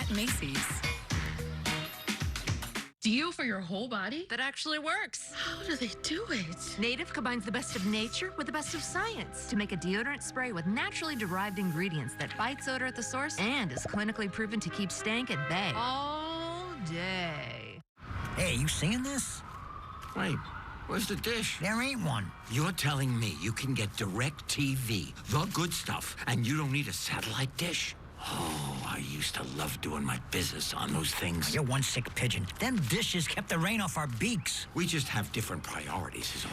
at Macy's. Deal for your whole body that actually works. How do they do it? Native combines the best of nature with the best of science to make a deodorant spray with naturally derived ingredients that fights odor at the source and is clinically proven to keep stank at bay all day. Hey, you seeing this? Wait, where's the dish? There ain't one. You're telling me you can get direct TV, the good stuff, and you don't need a satellite dish? Oh, I used to love doing my business on those things. You're one sick pigeon. Them dishes kept the rain off our beaks. We just have different priorities is all.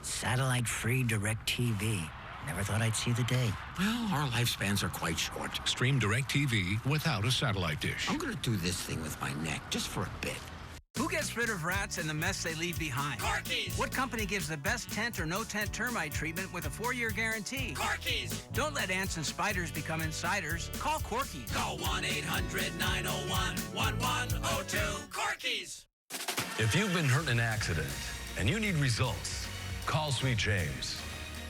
Satellite-free direct TV. Never thought I'd see the day. Well, our lifespans are quite short. Stream DirecTV without a satellite dish. I'm gonna do this thing with my neck, just for a bit. Who gets rid of rats and the mess they leave behind? Corky's! What company gives the best tent or no-tent termite treatment with a 4-year guarantee? Corky's! Don't let ants and spiders become insiders. Call Corky's. Call 1-800-901-1102. Corky's! If you've been hurt in an accident and you need results, call Sweet James.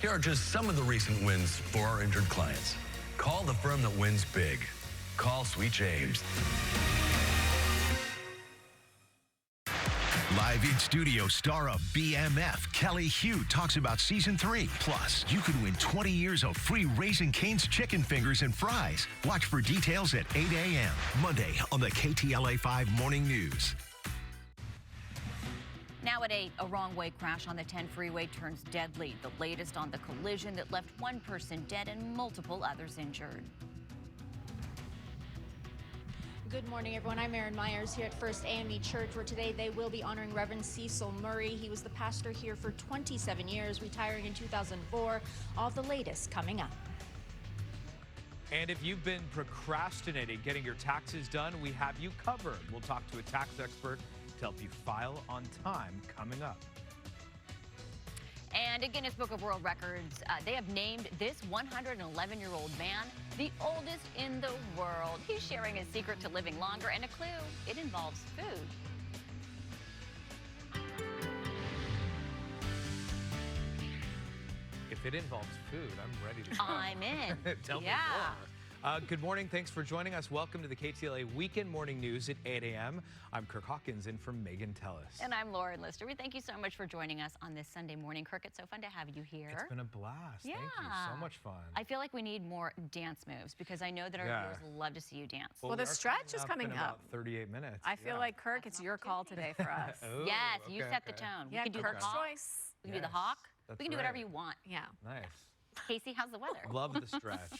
Here are just some of the recent wins for our injured clients. Call the firm that wins big. Call Sweet James. Live in studio, star of BMF, Kelly Hugh, talks about season 3. Plus, you could win 20 years of free Raising Cane's chicken fingers and fries. Watch for details at 8 a.m. Monday on the KTLA 5 Morning News. Now at 8, a wrong-way crash on the 10 freeway turns deadly. The latest on the collision that left one person dead and multiple others injured. Good morning, everyone. I'm Erin Myers here at First AME Church, where today they will be honoring Reverend Cecil Murray. He was the pastor here for 27 years, retiring in 2004. All the latest coming up. And if you've been procrastinating getting your taxes done, we have you covered. We'll talk to a tax expert to help you file on time coming up. And a Guinness Book of World Records, they have named this 111-year-old man the oldest in the world. He's sharing his secret to living longer, and a clue, it involves food. If it involves food, I'm ready to go. I'm in. Tell me yeah. more. Good morning. Thanks for joining us. Welcome to the KTLA Weekend Morning News at 8 a.m. I'm Kirk Hawkins in for Megan Tellis. And I'm Lauren Lister. We thank you so much for joining us on this Sunday morning. Kirk, it's so fun to have you here. It's been a blast. Yeah. Thank you. So much fun. I feel like we need more dance moves because I know that our viewers love to see you dance. Well, the stretch is coming in up. About 38 minutes. I feel like, Kirk, it's your call today for us. Yes, you set the tone. Yeah, we can do Kirk's the hawk. choice. We can do the hawk. That's we can do whatever you want. Yeah. Nice. Casey, how's the weather? Love the stretch.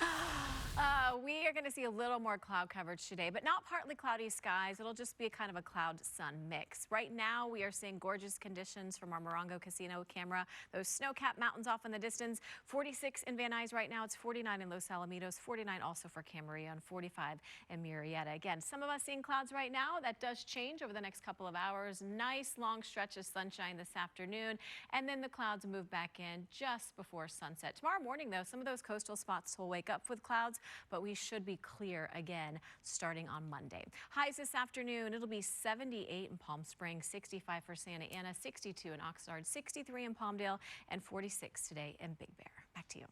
We are going to see a little more cloud coverage today, but not partly cloudy skies. It'll just be a kind of a cloud-sun mix. Right now, we are seeing gorgeous conditions from our Morongo Casino camera. Those snow-capped mountains off in the distance. 46 in Van Nuys right now. It's 49 in Los Alamitos. 49 also for Camarillo and 45 in Murrieta. Again, some of us seeing clouds right now. That does change over the next couple of hours. Nice long stretch of sunshine this afternoon, and then the clouds move back in just before sunset. Tomorrow morning, though, some of those coastal spots will wake up with clouds, but we should be clear again starting on Monday. Highs this afternoon, it'll be 78 in Palm Springs, 65 for Santa Ana, 62 in Oxnard, 63 in Palmdale, and 46 today in Big Bear. Back to you.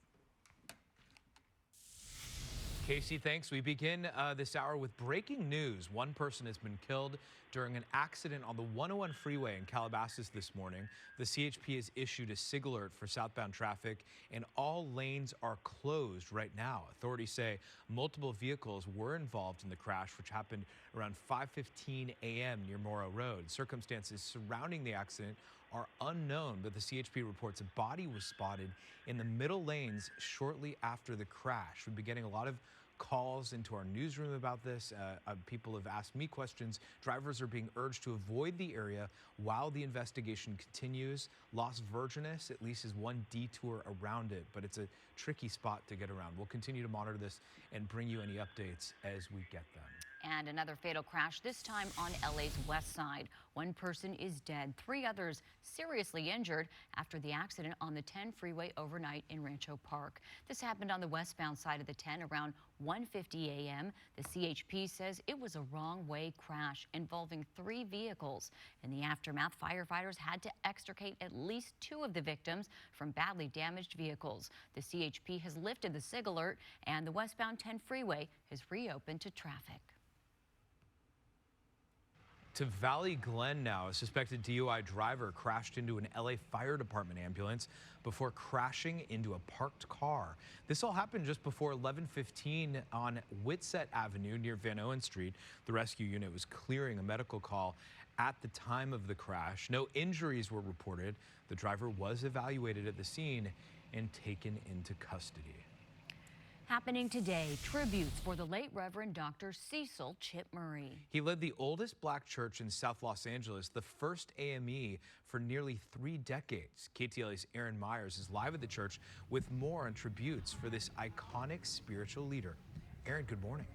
Casey, thanks. We begin this hour with breaking news. One person has been killed during an accident on the 101 freeway in Calabasas this morning. The CHP has issued a SIG alert for southbound traffic, and all lanes are closed right now. Authorities say multiple vehicles were involved in the crash, which happened around 5:15 a.m. near Morrow Road. Circumstances surrounding the accident are unknown, but the CHP reports a body was spotted in the middle lanes shortly after the crash. We've been getting a lot of calls into our newsroom about this. People have asked me questions. Drivers are being urged to avoid the area while the investigation continues. Las Virgenes at least is one detour around it, but it's a tricky spot to get around. We'll continue to monitor this and bring you any updates as we get them. And another fatal crash, this time on LA's west side. One person is dead, 3 others seriously injured after the accident on the 10 freeway overnight in Rancho Park. This happened on the westbound side of the 10 around 1:50 a.m. The CHP says it was a wrong-way crash involving 3 vehicles. In the aftermath, firefighters had to extricate at least 2 of the victims from badly damaged vehicles. The CHP has lifted the SIG alert, and the westbound 10 freeway has reopened to traffic. To Valley Glen now. A suspected DUI driver crashed into an LA Fire Department ambulance before crashing into a parked car. This all happened just before 11:15 on Whitsett Avenue near Van Owen Street. The rescue unit was clearing a medical call at the time of the crash. No injuries were reported. The driver was evaluated at the scene and taken into custody. Happening today, tributes for the late Reverend Dr. Cecil Chip Murray. He led the oldest black church in South Los Angeles, the first AME for nearly 3 decades. KTLA's Aaron Myers is live at the church with more on tributes for this iconic spiritual leader. Aaron, good morning.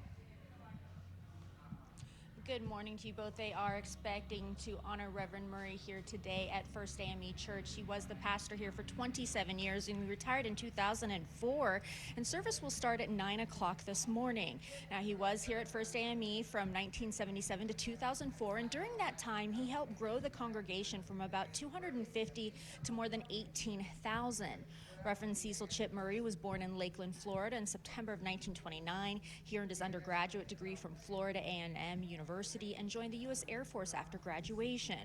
Good morning to you both. They are expecting to honor Reverend Murray here today at First AME Church. He was the pastor here for 27 years and he retired in 2004. And service will start at 9 o'clock this morning. Now, he was here at First AME from 1977 to 2004. And during that time, he helped grow the congregation from about 250 to more than 18,000. Reverend Cecil Chip Murray was born in Lakeland, Florida in September of 1929. He earned his undergraduate degree from Florida A&M University and joined the U.S. Air Force after graduation.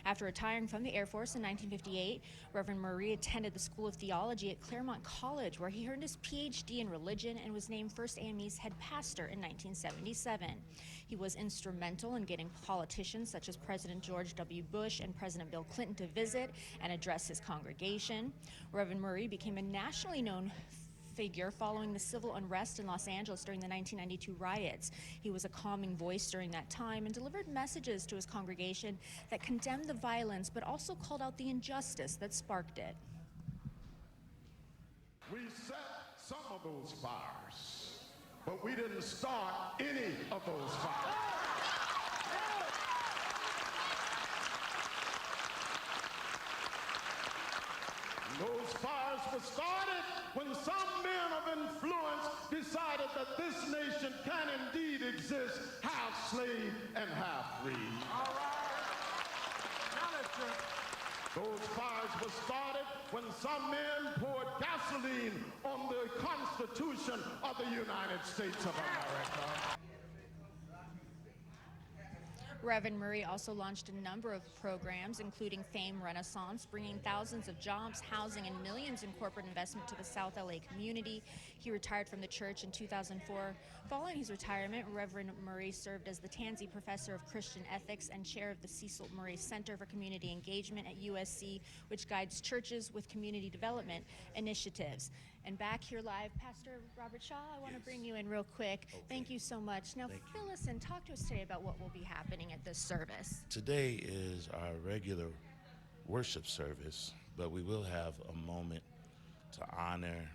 After retiring from the Air Force in 1958, Reverend Murray attended the School of Theology at Claremont College, where he earned his Ph.D. in religion and was named First AME's head pastor in 1977. He was instrumental in getting politicians such as President George W. Bush and President Bill Clinton to visit and address his congregation. Reverend Murray became a nationally known figure following the civil unrest in Los Angeles during the 1992 riots. He was a calming voice during that time and delivered messages to his congregation that condemned the violence but also called out the injustice that sparked it. We set some of those fires, but we didn't start any of those fires. Those fires were started when some men of influence decided that this nation can indeed exist half slave and half free. All right. Now let's Those fires were started when some men poured gasoline on the Constitution of the United States of America. Reverend Murray also launched a number of programs, including Fame Renaissance, bringing thousands of jobs, housing, and millions in corporate investment to the South LA community. He retired from the church in 2004. Following his retirement, Reverend Murray served as the Tansey Professor of Christian Ethics and chair of the Cecil Murray Center for Community Engagement at USC, which guides churches with community development initiatives. And back here live, Pastor Robert Shaw, I want to bring you in real quick. Okay. Thank you so much. Now, fill us in. Talk to us today about what will be happening at this service. Today is our regular worship service, but we will have a moment to honor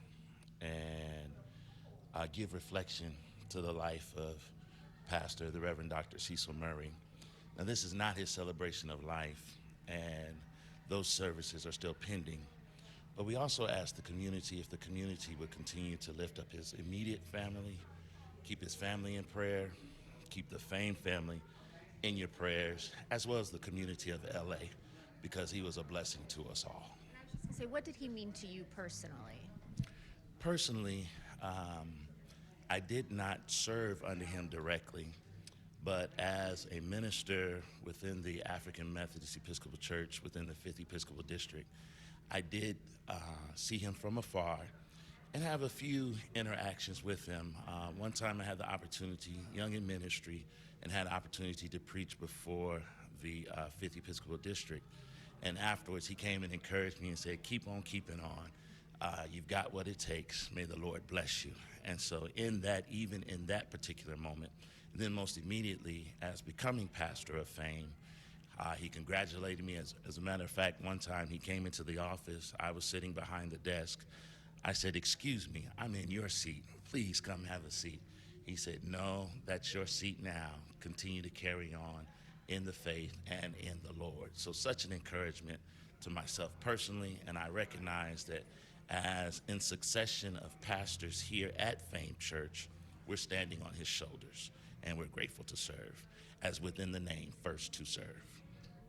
and give reflection to the life of Pastor, the Reverend Dr. Cecil Murray. Now, this is not his celebration of life, and those services are still pending. But we also asked the community if the community would continue to lift up his immediate family, keep his family in prayer, keep the Fame family in your prayers, as well as the community of LA, because he was a blessing to us all. I was just going to say, what did he mean to you personally? Personally, I did not serve under him directly, but as a minister within the African Methodist Episcopal Church within the 5th Episcopal District, I did see him from afar and have a few interactions with him. One time I had the opportunity, young in ministry, and had the opportunity to preach before the 5th Episcopal District. And afterwards he came and encouraged me and said, keep on keeping on. You've got what it takes. May the Lord bless you. And so in that, even in that particular moment, and then most immediately as becoming pastor of Fame, he congratulated me. As a matter of fact, one time he came into the office. I was sitting behind the desk. I said, excuse me, I'm in your seat. Please come have a seat. He said, no, that's your seat now. Continue to carry on in the faith and in the Lord. So such an encouragement to myself personally, and I recognize that as in succession of pastors here at Fame Church, we're standing on his shoulders, and we're grateful to serve, as within the name, first to serve.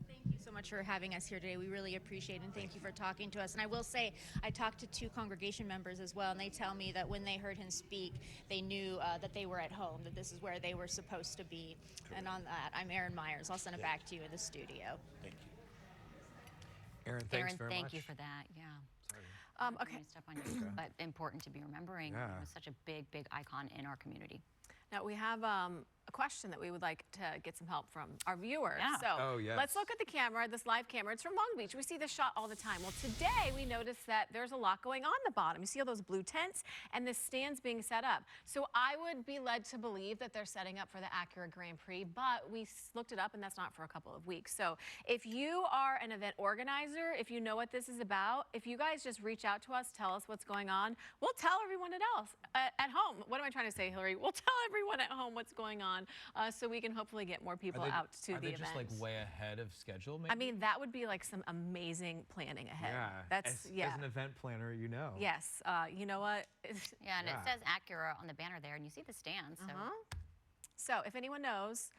Thank So much for having us here today. We really appreciate it, and thank you for talking to us. And I will say, I talked to 2 congregation members as well, and they tell me that when they heard him speak, they knew that they were at home, that this is where they were supposed to be. Correct. And on that, I'm Erin Myers. I'll send it back to you in the studio. Thank you. Erin, thanks very much. Thank you for that. Yeah. Sorry. Okay. Step on your, but important to be remembering. Yeah. He was such a big icon in our community. Now we have a question that we would like to get some help from our viewers. Yeah. So yes. let's look at the camera, this live camera. It's from Long Beach. We see this shot all the time. Well, today we noticed that there's a lot going on the bottom. You see all those blue tents and the stands being set up. So I would be led to believe that they're setting up for the Acura Grand Prix, but we looked it up and that's not for a couple of weeks. So if you are an event organizer, if you know what this is about, if you guys just reach out to us, tell us what's going on, we'll tell everyone else at home. What am I trying to say, Hillary? We'll tell everyone at home what's going on. So we can hopefully get more people out to the event. Are they just like way ahead of schedule, maybe? I mean, that would be like some amazing planning ahead. Yeah. That's as an event planner, you know. Yes. You know what? Yeah, and it says Acura on the banner there, and you see the stands. So. So if anyone knows